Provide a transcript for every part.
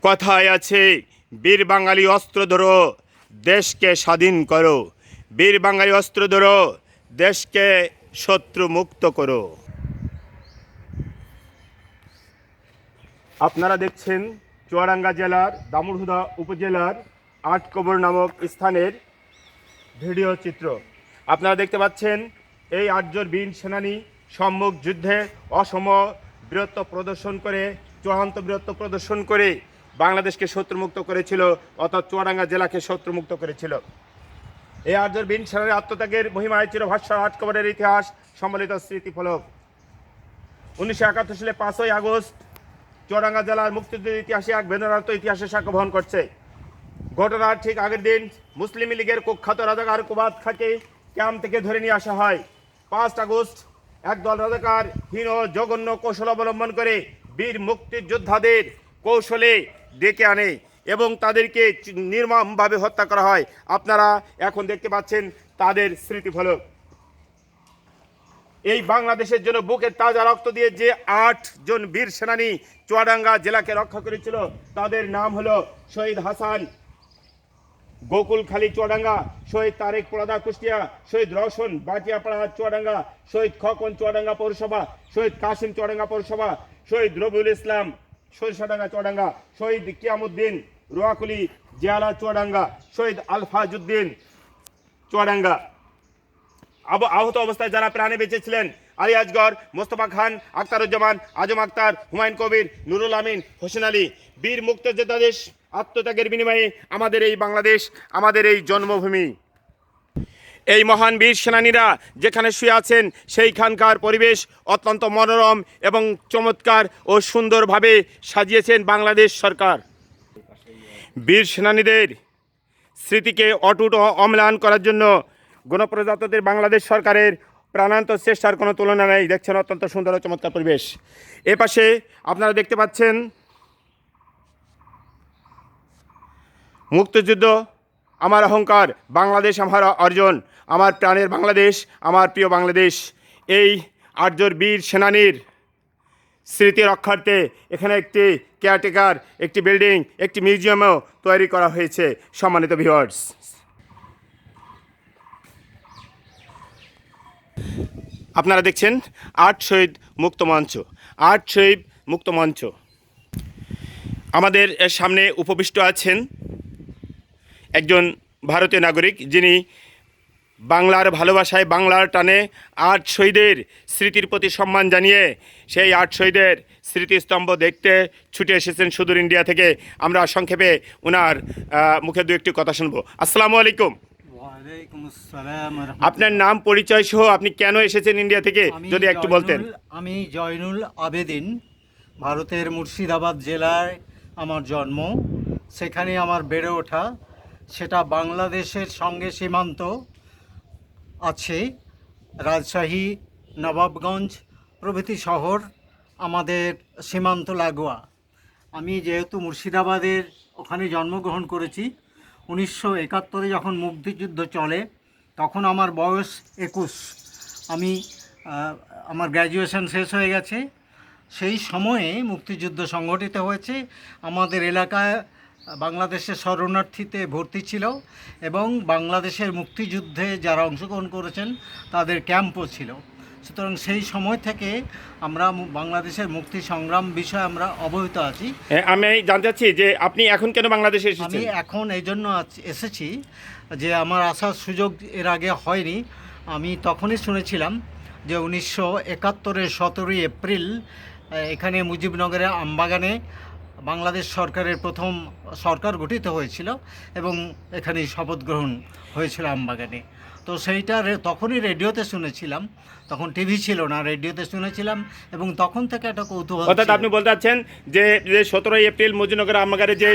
কথায় আছে, বীর বাঙালি অস্ত্র ধরো, দেশকে স্বাধীন করো। বীর বাঙালি অস্ত্র ধরো, দেশকে শত্রু মুক্ত করো। আপনারা দেখছেন চুয়াডাঙ্গা জেলার দামুড়হুদা উপজেলার আটকবর নামক স্থানের ভিডিও চিত্র। আপনারা দেখতে পাচ্ছেন এই 8 জন বীর সেনানী সম্মুখ যুদ্ধে অসম বীরত্ব প্রদর্শন করে, চূড়ান্ত বীরত্ব প্রদর্শন করে বাংলাদেশকে শত্রুমুক্ত করেছিল, অর্থাৎ চুয়াডাঙ্গা জেলাকে শত্রুমুক্ত করেছিল। এই 8 জন বীর সেনানীর আত্মত্যাগের মহিমায় চিরভাষ্য আটকবরের ইতিহাস সম্বলিত স্মৃতিফলক। 1971 সালে 5ই আগস্ট চুয়াডাঙ্গা জেলার মুক্তিযুদ্ধের ইতিহাসে এক বেদনার্ত ইতিহাসের সাক্ষ্য বহন করছে। ঘটনার ঠিক আগের দিন মুসলিম লীগের কুখ্যাত রাজাকার কুবাত খাকে ক্যাম্প থেকে ধরে নিয়ে আসা হয়। 5 আগস্ট একদল রাজাকার হীন ও জঘন্য কৌশল অবলম্বন করে বীর মুক্তিযোদ্ধাদের কৌশলে ডেকে আনে এবং তাদেরকে নির্মমভাবে হত্যা করা হয়। আপনারা এখন দেখতে পাচ্ছেন তাদের স্মৃতিফলক। এই বাংলাদেশের জন্য বুকের তাজা রক্ত দিয়ে যে 8 জন বীর সেনানী চুয়াডাঙ্গা জেলাকে রক্ষা করেছিল, তাদের নাম হলো শহীদ হাসান গোকুলখালী চুয়াডাঙ্গা, শহীদ তারেক পোড়াদা কুষ্টিয়া, শহীদ রওশন বাটিয়াপাড়া চুয়াডাঙ্গা, শহীদ খকন চুয়াডাঙ্গা পৌরসভা, শহীদ কাশিম চুয়াডাঙ্গা পৌরসভা, শহীদ রবিউল ইসলাম সরিষাডাঙ্গা চুয়াডাঙ্গা, শহীদ কিয়ামুদ্দিন রোয়াকুলি জিয়ালা চুয়াডাঙ্গা, শহীদ আলফাজউদ্দিন চুয়াডাঙ্গা। আহত অবস্থায় যারা প্রাণে বেঁচেছিলেন আলী আসগর, মোস্তফা খান, আখতারুজ্জামান, আজম আক্তার, হুমায়ুন কবির, নুরুল আমিন, হোসেন আলী। বীর মুক্তিযোদ্ধাদের আত্মত্যাগের বিনিময়ে আমাদের এই বাংলাদেশ, আমাদের এই জন্মভূমি। এই মহান বীর সেনানীরা যেখানে শুয়ে আছেন সেইখানকার পরিবেশ অত্যন্ত মনোরম এবং চমৎকার ও সুন্দরভাবে সাজিয়েছেন বাংলাদেশ সরকার। বীর সেনানীদের স্মৃতিকে অটুট ও অম্লান করার জন্য গণপ্রজাতন্ত্রী বাংলাদেশ সরকারের প্রাণান্ত চেষ্টার কোনো তুলনা নেই। দেখছেন অত্যন্ত সুন্দর ও চমৎকার পরিবেশ। এ পাশে আপনারা দেখতে পাচ্ছেন মুক্তিযুদ্ধ আমার অহংকার, বাংলাদেশ আমার অর্জন, আমার প্রাণের বাংলাদেশ, আমার প্রিয় বাংলাদেশ। এই 8 জন বীর সেনানীর স্মৃতি রক্ষার্থে এখানে একটি কেয়ারটেকার, একটি বিল্ডিং, একটি মিউজিয়ামও তৈরি করা হয়েছে। সম্মানিত ভিউয়ার্স, আপনারা দেখছেন 8 শহীদ মুক্ত মঞ্চ। 8 শহীদ মুক্ত মঞ্চ। আমাদের সামনে উপবিষ্ট আছেন একজন ভারতীয় নাগরিক, যিনি বাংলার ভালোবাসায়, বাংলার টানে 8 শহীদের স্মৃতির প্রতি সম্মান জানিয়ে সেই 8 শহীদের স্মৃতিস্তম্ভ দেখতে ছুটে এসেছেন সুদূর ইন্ডিয়া থেকে। আমরা সংক্ষেপে ওনার মুখে দু একটি কথা শুনবো। আসসালামু আলাইকুম। আপনার নাম পরিচয় সহ আপনি কেন এসেছেন ইন্ডিয়া থেকে যদি একটু বলতেন। আমি জয়নুল আবেদিন, ভারতের মুর্শিদাবাদ জেলায় আমার জন্ম, সেখানে আমার বেড়ে ওঠা। সেটা বাংলাদেশের সঙ্গে সীমান্ত আছে, রাজশাহী, নবাবগঞ্জ প্রভৃতি শহর আমাদের সীমান্ত লাগোয়া। আমি যেহেতু মুর্শিদাবাদের ওখানে জন্মগ্রহণ করেছি, 1971 যখন মুক্তিযুদ্ধ চলে তখন আমার বয়স 21। আমি আমার গ্র্যাজুয়েশন শেষ হয়ে গেছে। সেই সময়ে মুক্তিযুদ্ধ সংগঠিত হয়েছে। আমাদের এলাকায় বাংলাদেশের শরণার্থীতে ভর্তি ছিল এবং বাংলাদেশের মুক্তিযুদ্ধে যারা অংশগ্রহণ করেছেন তাদের ক্যাম্পও ছিল। সুতরাং সেই সময় থেকে আমরা বাংলাদেশের মুক্তি সংগ্রাম বিষয়ে আমরা অবহিত আছি। আমি জানতে চাচ্ছি যে আপনি এখন কেন বাংলাদেশে এসেছেন। আমি এখন এই জন্য এসেছি যে আমার আসার সুযোগ এর আগে হয়নি। আমি তখনই শুনেছিলাম যে 1971-এর 17ই এপ্রিল এখানে মুজিবনগরের আমবাগানে বাংলাদেশ সরকারের প্রথম সরকার গঠিত হয়েছিল এবং এখানে শপথ গ্রহণ হয়েছিল আমবাগানে। তো সেইটা তখনই রেডিওতে শুনেছিলাম, তখন টিভি ছিল না, রেডিওতে শুনেছিলাম এবং তখন থেকে একটা কৌতূহল। অর্থাৎ আপনি বলতে চাচ্ছেন যে 17ই এপ্রিল মুজিবনগর আমবাগানে যে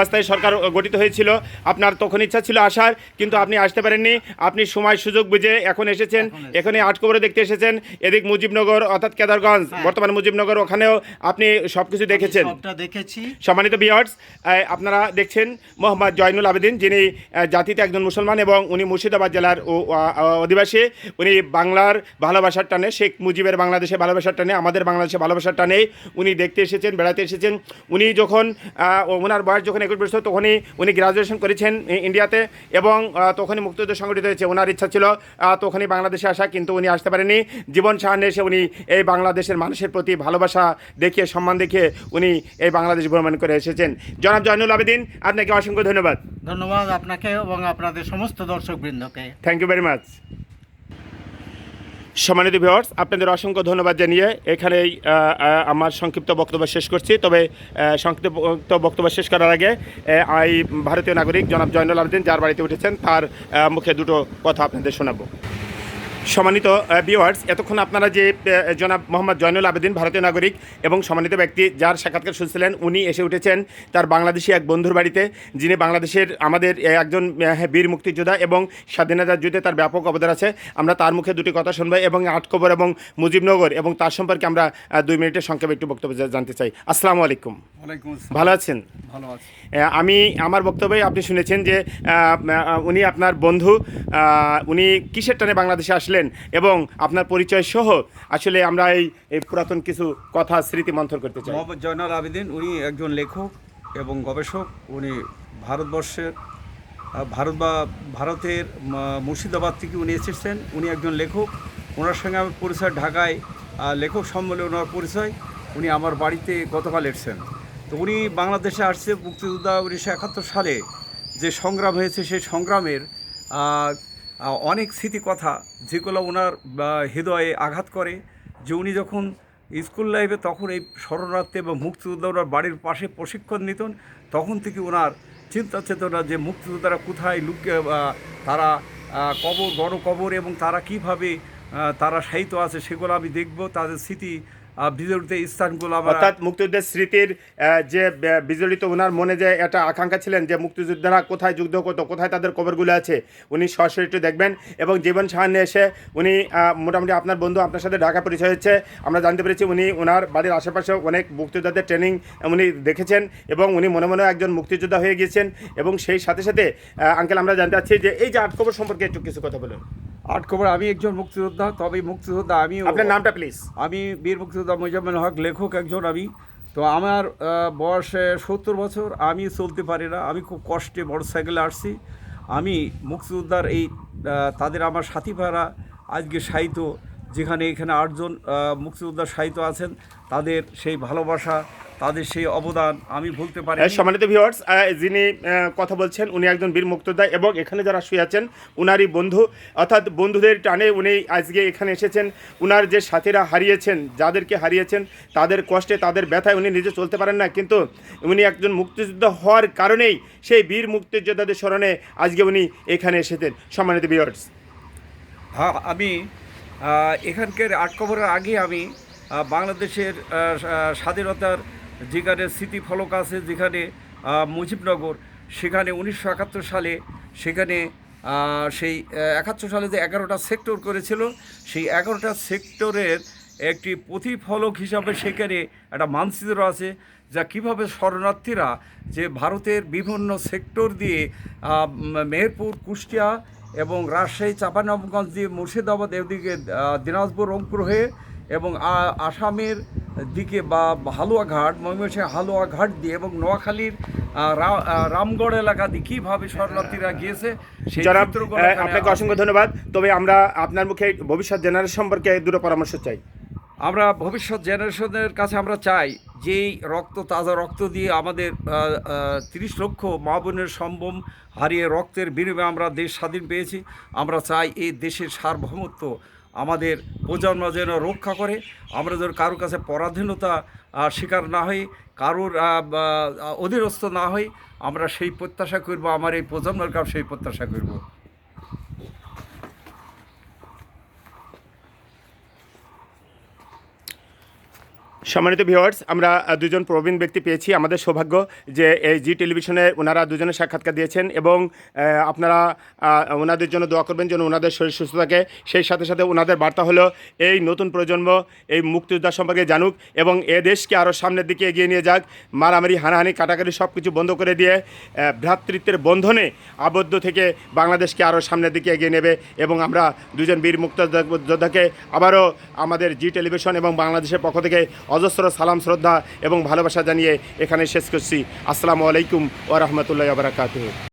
অস্থায়ী সরকার গঠিত হয়েছিল, আপনার তখন ইচ্ছা ছিল আসার, কিন্তু আপনি আসতে পারেননি। আপনি সময় সুযোগ বুঝে এখন এসেছেন, এখানে আটকবরে দেখতে এসেছেন। এদিক মুজিবনগর অর্থাৎ কেদারগঞ্জ, বর্তমান মুজিবনগর, ওখানেও আপনি সব কিছু দেখেছেন। সবটা দেখেছি। সম্মানিত ভিউয়ার্স, আপনারা দেখছেন মোহাম্মদ জয়নুল আবেদিন, যিনি জাতিতে একজন মুসলমান এবং উনি মুর্শিদাবাদ জেলার অধিবাসী। উনি বাংলার ভালোবাসার টানে, শেখ মুজিবের বাংলাদেশে ভালোবাসার টানে, আমাদের বাংলাদেশে ভালোবাসার টানে উনি দেখতে এসেছেন, বেড়াতে এসেছেন। উনি যখন ওনার বয়স যখন 21 বছর তখনই উনি গ্রাজুয়েশন করেছেন ইন্ডিয়াতে, এবং তখনই মুক্তিযুদ্ধ সংগঠিত হয়েছে। ওনার ইচ্ছা ছিল তখনই বাংলাদেশে আসা, কিন্তু উনি আসতে পারেনি। জীবন সাহায্যে এসে উনি এই বাংলাদেশের মানুষের প্রতি ভালোবাসা দেখিয়ে, সম্মান দেখিয়ে উনি এই বাংলাদেশ ভ্রমণ করে এসেছেন। জনাব জয়নুল আবেদিন, আপনাকে অসংখ্য ধন্যবাদ। ধন্যবাদ আপনাকে এবং আপনাদের সমস্ত দর্শকবৃন্দকে। Thank you very much. সম্মানিত ভিউয়ার্স, আপনাদের অসংখ্য ধন্যবাদ জানিয়ে এখানেই আমার সংক্ষিপ্ত বক্তব্য শেষ করছি। তবে সংক্ষিপ্ত বক্তব্য শেষ করার আগে এই ভারতীয় নাগরিক জনাব জয়নুল আবেদিন যার বাড়িতে উঠেছেন তার মুখে দুটো কথা আপনাদের শোনাবো। সম্মানিত ভিউয়ার্স, এতক্ষণ আপনারা যে জনাব মোহাম্মদ জয়নুল আবেদিন ভারতীয় নাগরিক এবং সম্মানিত ব্যক্তি যার সাক্ষাৎকার শুনছিলেন, উনি এসে উঠেছেন তার বাংলাদেশি এক বন্ধুর বাড়িতে, যিনি বাংলাদেশের আমাদের একজন বীর মুক্তিযোদ্ধা এবং স্বাধীনতা যুদ্ধে তার ব্যাপক অবদান আছে। আমরা তার মুখে দুটি কথা শুনবো এবং আটকবর এবং মুজিবনগর এবং তার সম্পর্কে আমরা 2 মিনিটের সংক্ষেপে একটু বক্তব্য জানতে চাই। আসসালামু আলাইকুম। ভালো আছেন? ভালো আছি। আমি আমার বক্তব্যে আপনি শুনেছেন যে উনি আপনার বন্ধু, উনি কিসের টানে বাংলাদেশে আসলেন এবং আপনার পরিচয় সহ আসলে আমরা এই পুরাতন কিছু কথা স্মৃতি মন্থন করতে চাই। মোহাম্মদ জয়নুল আবেদিন উনি একজন লেখক এবং গবেষক। উনি ভারতবর্ষের ভারতের মুর্শিদাবাদ থেকে উনি এসেছেন। উনি একজন লেখক। ওনার সঙ্গে আমার পরিচয় ঢাকায় লেখক সম্মেলনে ওনার পরিচয়। উনি আমার বাড়িতে গতকাল এসেছেন। তো উনি বাংলাদেশে আসছে মুক্তিযোদ্ধা 1971 সালে যে সংগ্রাম হয়েছে, সেই সংগ্রামের অনেক স্মৃতি কথা যেগুলো ওনার হৃদয়ে আঘাত করে। যে উনি যখন স্কুল লাইফে তখন এই শরণার্থী এবং মুক্তিযোদ্ধা ওনার বাড়ির পাশে প্রশিক্ষণ নিতেন, তখন থেকে ওনার চিন্তা চেতনা যে মুক্তিযোদ্ধারা কোথায় লুকিয়ে, তারা কবর, গণকবর এবং তারা কীভাবে তারা সাহিত্য আছে সেগুলো আমি দেখব। তাদের স্মৃতি বিজড়িত স্থানগুলো অর্থাৎ মুক্তিযুদ্ধের স্মৃতির যে বিজড়িত ওনার মনে যে একটা আকাঙ্ক্ষা ছিলেন যে মুক্তিযোদ্ধারা কোথায় যুদ্ধ করতো, কোথায় তাদের কবরগুলো আছে, উনি সরাসরি একটু দেখবেন। এবং জীবন সাহান্যে এসে উনি মোটামুটি আপনার বন্ধু, আপনার সাথে ঢাকা পরিচয় হচ্ছে, আমরা জানতে পেরেছি উনি ওনার বাড়ির আশেপাশে অনেক মুক্তিযোদ্ধাদের ট্রেনিং উনি দেখেছেন এবং উনি মনে মনে একজন মুক্তিযোদ্ধা হয়ে গিয়েছেন। এবং সেই সাথে সাথে আঙ্কেল আমরা জানতে চাচ্ছি যে এই যে আটকবর সম্পর্কে একটু কিছু কথা বলুন। আটকবর, আমি একজন মুক্তিযোদ্ধা। তবে মুক্তিযোদ্ধা আমি, আপনার নামটা প্লিজ। আমি বীর মুক্তিযোদ্ধা মোজাম্মেল হক, লেখক একজন আমি। তো আমার বয়স 70 বছর। আমি চলতে পারি না, আমি খুব কষ্টে মোটরসাইকেলে আসছি। আমি মুক্তিযোদ্ধার এই তাদের আমার সাথী ভাইরা আজকে সাহিত্য, যেখানে এখানে 8 জন মুক্তিযোদ্ধার সাহিত্য আছেন, তাদের সেই ভালোবাসা, তাদের সেই অবদান আমি ভুলতে পারি। সম্মানিত ভিউয়ার্স, যিনি কথা বলছেন উনি একজন বীর মুক্তিযোদ্ধা এবং এখানে যারা শুয়ে আছেন উনারই বন্ধু, অর্থাৎ বন্ধুদের টানে উনি আজকে এখানে এসেছেন। উনার যে সাথীরা হারিয়েছেন, যাদেরকে হারিয়েছেন, তাদের কষ্টে, তাদের ব্যথায় উনি নিজে চলতে পারেন না, কিন্তু উনি একজন মুক্তিযোদ্ধা হওয়ার কারণেই সেই বীর মুক্তিযোদ্ধাদের স্মরণে আজকে উনি এখানে এসেছেন। সম্মানিত ভিউয়ার্স, হ্যাঁ, আমি এখানকার আটকবরের আগে আমি বাংলাদেশের স্বাধীনতার যেখানে স্মৃতিফলক আছে, যেখানে মুজিবনগর, সেখানে 1971 সালে সেখানে সেই 71 সালে যে 11টা সেক্টর করেছিল, সেই 11টা সেক্টরের একটি প্রতিফলক হিসাবে সেখানে একটা মানচিত্র আছে, যা কীভাবে শরণার্থীরা যে ভারতের বিভিন্ন সেক্টর দিয়ে মেহেরপুর, কুষ্টিয়া এবং রাজশাহী, চাঁপাইনবাবগঞ্জ দিয়ে মুর্শিদাবাদ, এদিকে দিনাজপুর, রংপুর হয়ে এবং আসামের দিকে বা হালুয়াঘাট, ময়মনসিংহ হালুয়াঘাট দিয়ে এবং নোয়াখালীর রামগড় এলাকা দিয়ে কীভাবে শরণার্থীরা গিয়েছে সেই চিত্রগুলো। আপনাকে অসংখ্য ধন্যবাদ। তবে আমরা আপনার মুখে ভবিষ্যৎ জেনারেশন সম্পর্কে দুটো পরামর্শ চাই। আমরা ভবিষ্যৎ জেনারেশনের কাছে আমরা চাই যেই তাজা রক্ত দিয়ে আমাদের 30 লক্ষ মা বোনের সম্ভ্রম হারিয়ে রক্তের বিনিময়ে আমরা দেশ স্বাধীন পেয়েছি। আমরা চাই এই দেশের সার্বভৌমত্ব আমাদের প্রজন্ম যেন রক্ষা করে। আমরা যেন কারোর কাছে পরাধীনতা শিকার না হই, কারোর অধীনস্থ না হই, আমরা সেই প্রত্যাশা করব। আমার এই প্রজন্মের কাছে সেই প্রত্যাশা করব। সম্মানিত ভিউয়ার্স, আমরা দুজন প্রবীণ ব্যক্তি পেয়েছি। আমাদের সৌভাগ্য যে এই জি টেলিভিশনে ওনারা দুজনে সাক্ষাৎকার দিয়েছেন এবং আপনারা ওনাদের জন্য দোয়া করবেন যেন ওনাদের শরীর সুস্থ থাকে। সেই সাথে সাথে ওনাদের বার্তা হলো এই নতুন প্রজন্ম এই মুক্তিযোদ্ধা সম্পর্কে জানুক এবং এ দেশকে আরও সামনের দিকে এগিয়ে নিয়ে যাক। মারামারি, হানাহানি, কাটাকাটি সব কিছু বন্ধ করে দিয়ে ভ্রাতৃত্বের বন্ধনে আবদ্ধ থেকে বাংলাদেশকে আরও সামনের দিকে এগিয়ে নেবে। এবং আমরা দুজন বীর মুক্তিযোদ্ধাকে আবারও আমাদের জি টেলিভিশন এবং বাংলাদেশের পক্ষ থেকে অজস্র সালাম, শ্রদ্ধা এবং ভালোবাসা জানিয়ে এখানে শেষ করছি। আসসালামু আলাইকুম ওয়া রাহমাতুল্লাহি ওয়া বারাকাতুহু।